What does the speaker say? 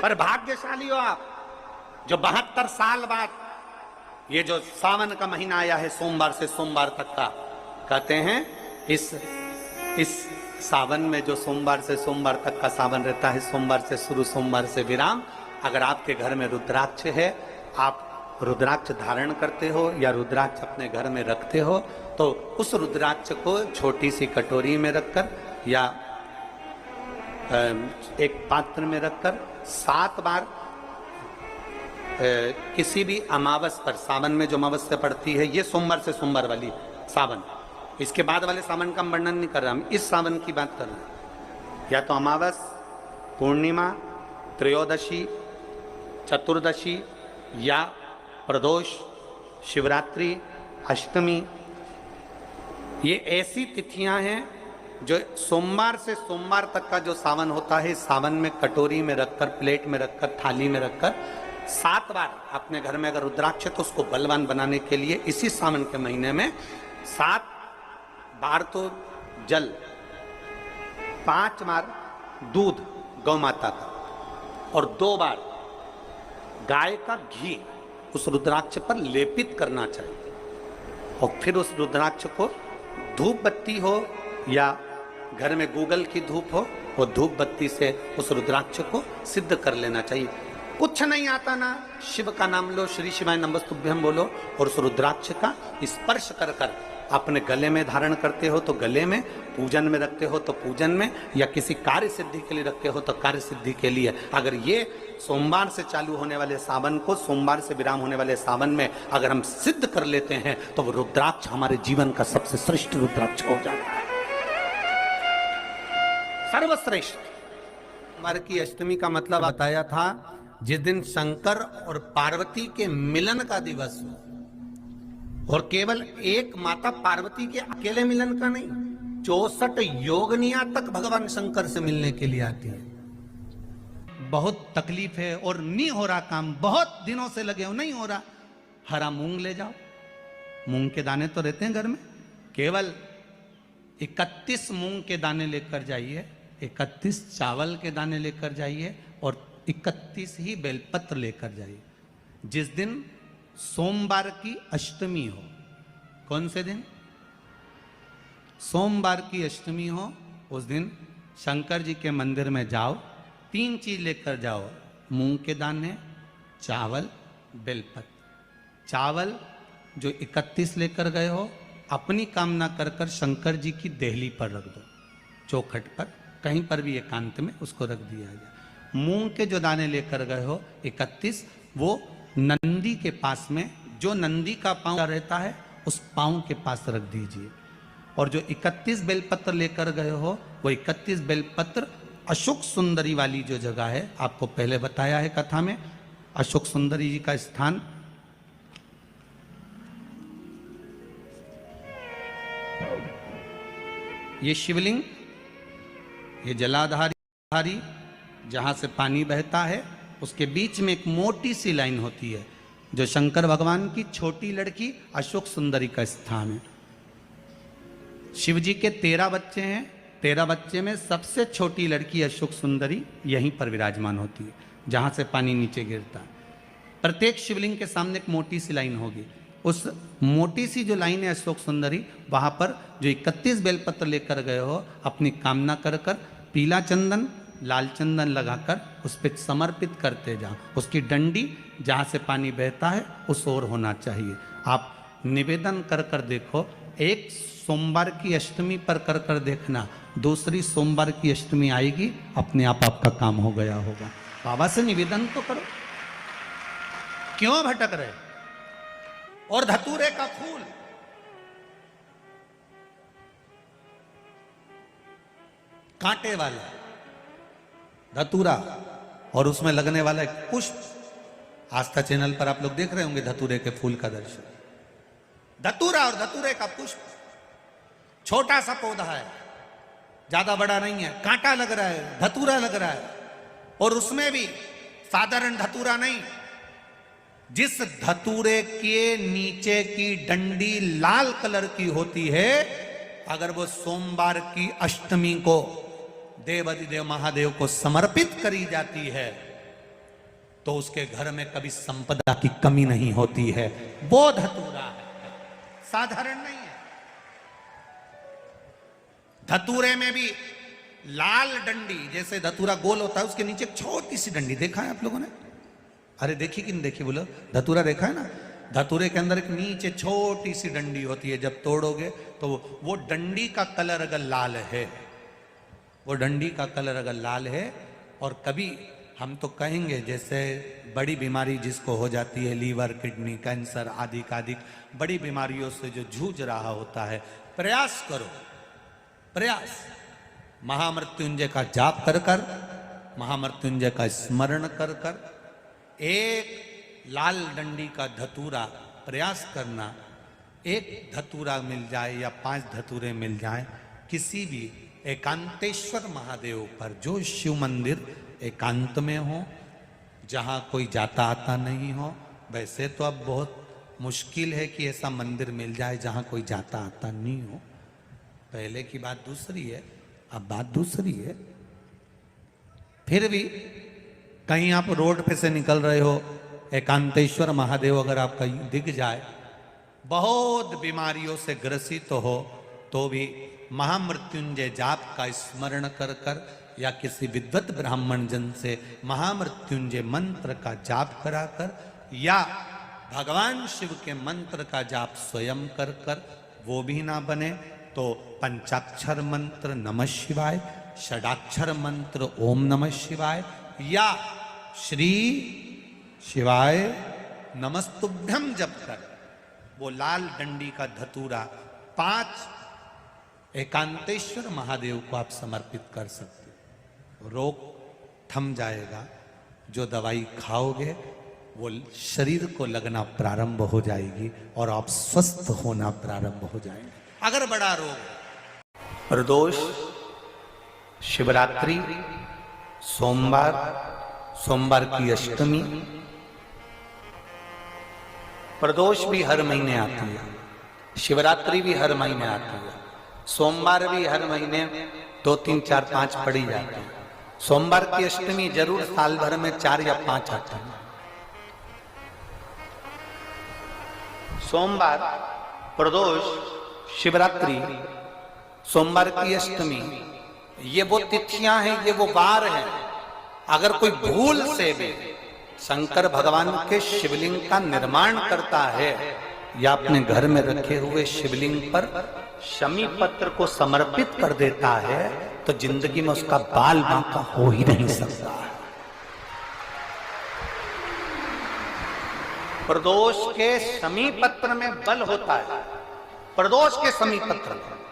पर भाग्यशाली हो आप जो 72 साल बाद ये जो सावन का महीना आया है, सोमवार से सोमवार तक का, कहते हैं इस सावन में जो सोमवार से सोमवार तक का सावन रहता है, सोमवार से शुरू सोमवार से विराम, अगर आपके घर में रुद्राक्ष है, आप रुद्राक्ष धारण करते हो या रुद्राक्ष अपने घर में रखते हो, तो उस रुद्राक्ष को छोटी सी कटोरी में रखकर या एक पात्र में रखकर 7 बार किसी भी अमावस पर, सावन में जो अमावस्या पड़ती है, ये सोमवार से सोमवार वाली सावन, इसके बाद वाले सावन का वर्णन नहीं कर रहा, हम इस सावन की बात कर रहे हैं। या तो अमावस, पूर्णिमा, त्रयोदशी, चतुर्दशी या प्रदोष, शिवरात्रि, अष्टमी, ये ऐसी तिथियां हैं जो सोमवार से सोमवार तक का जो सावन होता है, सावन में कटोरी में रखकर, प्लेट में रखकर, थाली में रखकर 7 बार अपने घर में अगर रुद्राक्ष है तो उसको बलवान बनाने के लिए इसी सावन के महीने में 7 बार तो जल, 5 बार दूध गौ माता का और 2 बार गाय का घी उस रुद्राक्ष पर लेपित करना चाहिए। और फिर उस रुद्राक्ष को धूप बत्ती हो या घर में गूगल की धूप हो, वो धूप बत्ती से उस रुद्राक्ष को सिद्ध कर लेना चाहिए। कुछ नहीं आता ना, शिव का नाम लो, श्री शिवाय नमस्तुभ्यं बोलो और उस रुद्राक्ष का स्पर्श कर कर अपने गले में धारण करते हो तो गले में, पूजन में रखते हो तो पूजन में, या किसी कार्य सिद्धि के लिए रखते हो तो कार्य सिद्धि के लिए। अगर ये सोमवार से चालू होने वाले सावन को, सोमवार से विराम होने वाले सावन में अगर हम सिद्ध कर लेते हैं तो वो रुद्राक्ष हमारे जीवन का सबसे श्रेष्ठ रुद्राक्ष हो जाता है, सर्वश्रेष्ठ। सोमवार की अष्टमी का मतलब बताया था जिस दिन शंकर और पार्वती के मिलन का दिवस हो, और केवल एक माता पार्वती के अकेले मिलन का नहीं, 64 योगनियां तक भगवान शंकर से मिलने के लिए आती है। बहुत तकलीफ है और नहीं हो रहा काम, बहुत दिनों से लगे हो, नहीं हो रहा, हरा मूंग ले जाओ, मूंग के दाने तो रहते हैं घर में, केवल 31 मूंग के दाने लेकर जाइए, 31 चावल के दाने लेकर जाइए और 31 ही बेलपत्र लेकर जाइए। जिस दिन सोमवार की अष्टमी हो, कौन से दिन? सोमवार की अष्टमी हो, उस दिन शंकर जी के मंदिर में जाओ, 3 चीज लेकर जाओ, मूंग के दाने, चावल, बेलपत्र। चावल जो 31 लेकर गए हो, अपनी कामना कर कर शंकर जी की देहली पर रख दो, चौखट पर, कहीं पर भी एकांत में उसको रख दिया जाए। मूंग के जो दाने लेकर गए हो 31, वो नंदी के पास में, जो नंदी का पांव रहता है उस पांव के पास रख दीजिए। और जो 31 बेलपत्र लेकर गए हो, वो 31 बेलपत्र अशोक सुंदरी वाली जो जगह है, आपको पहले बताया है कथा में, अशोक सुंदरी जी का स्थान ये शिवलिंग, ये जलाधारी जहां से पानी बहता है, उसके बीच में एक मोटी सी लाइन होती है जो शंकर भगवान की छोटी लड़की अशोक सुंदरी का स्थान है। शिव जी के 13 बच्चे हैं, 13 बच्चे में सबसे छोटी लड़की अशोक सुंदरी यहीं पर विराजमान होती है जहां से पानी नीचे गिरता है। प्रत्येक शिवलिंग के सामने एक मोटी सी लाइन होगी, उस मोटी सी जो लाइन है अशोक सुंदरी, वहां पर जो 31 बेलपत्र लेकर गए हो, अपनी कामना कर कर पीला चंदन, लाल चंदन लगाकर उस पर समर्पित करते जाओ। उसकी डंडी जहाँ से पानी बहता है उस ओर होना चाहिए। आप निवेदन कर कर देखो, एक सोमवार की अष्टमी पर कर कर देखना, दूसरी सोमवार की अष्टमी आएगी, अपने आप आपका काम हो गया होगा। बाबा से निवेदन तो करो, क्यों भटक रहे? और धतूरे का फूल, कांटे वाला धतूरा, और उसमें लगने वाला एक पुष्प, आस्था चैनल पर आप लोग देख रहे होंगे धतूरे के फूल का दर्शन। धतूरा और धतूरे का पुष्प, छोटा सा पौधा है, ज्यादा बड़ा नहीं है, कांटा लग रहा है, धतूरा लग रहा है, और उसमें भी साधारण धतूरा नहीं, जिस धतूरे के नीचे की डंडी लाल कलर की होती है, अगर वो सोमवार की अष्टमी को देवाधिदेव महादेव को समर्पित करी जाती है तो उसके घर में कभी संपदा की कमी नहीं होती है। वो धतूरा है, साधारण नहीं है। धतूरे में भी लाल डंडी, जैसे धतूरा गोल होता है उसके नीचे एक छोटी सी डंडी, देखा है आप लोगों ने? अरे देखी कि नहीं देखी बोलो? धतूरा देखा है ना? धतूरे के अंदर एक नीचे छोटी सी डंडी होती है, जब तोड़ोगे तो वो डंडी का कलर अगर लाल है, वो डंडी का कलर अगर लाल है, और कभी हम तो कहेंगे जैसे बड़ी बीमारी जिसको हो जाती है, लीवर, किडनी, कैंसर आदि आदि बड़ी बीमारियों से जो जूझ रहा होता है, प्रयास करो, प्रयास महामृत्युंजय का जाप कर कर, महामृत्युंजय का स्मरण कर कर, एक लाल डंडी का धतूरा प्रयास करना। एक धतूरा मिल जाए या 5 धतूरे मिल जाए किसी भी एकांतेश्वर महादेव पर, जो शिव मंदिर एकांत में हो, जहाँ कोई जाता आता नहीं हो। वैसे तो अब बहुत मुश्किल है कि ऐसा मंदिर मिल जाए जहाँ कोई जाता आता नहीं हो। पहले की बात दूसरी है, अब बात दूसरी है। फिर भी कहीं आप रोड पे से निकल रहे हो, एकांतेश्वर महादेव अगर आपका दिख जाए, बहुत बीमारियों से ग्रसित हो, तो भी महामृत्युंजय जाप का स्मरण कर कर या किसी विद्वत ब्राह्मण जन से महामृत्युंजय मंत्र का जाप करा कर, या भगवान शिव के मंत्र का जाप स्वयं कर कर, वो भी ना बने तो पंचाक्षर मंत्र नमः शिवाय, षडाक्षर मंत्र ओम नमः शिवाय, या श्री शिवाय नमस्तुभ्यम जप कर वो लाल डंडी का धतूरा 5 एकांतेश्वर महादेव को आप समर्पित कर सकते हो। रोग थम जाएगा, जो दवाई खाओगे वो शरीर को लगना प्रारंभ हो जाएगी और आप स्वस्थ होना प्रारंभ हो जाएंगे। अगर बड़ा रोग, प्रदोष, शिवरात्रि, सोमवार, सोमवार की अष्टमी, प्रदोष भी हर महीने आती है, शिवरात्रि भी हर महीने आती है, सोमवार भी हर महीने 2, 3, 4, 5 पड़ी जाती है। सोमवार की अष्टमी जरूर साल भर में 4 या 5 आती है। सोमवार, प्रदोष, शिवरात्रि, सोमवार की अष्टमी, ये वो तिथियां हैं, ये वो वार हैं। अगर कोई भूल से भी शंकर भगवान के शिवलिंग का निर्माण करता है या अपने घर में रखे हुए शिवलिंग पर शमी पत्र को समर्पित कर देता है, तो जिंदगी में उसका बाल बांका हो ही नहीं सकता। प्रदोष के शमी पत्र में बल होता है, प्रदोष के शमी पत्र में।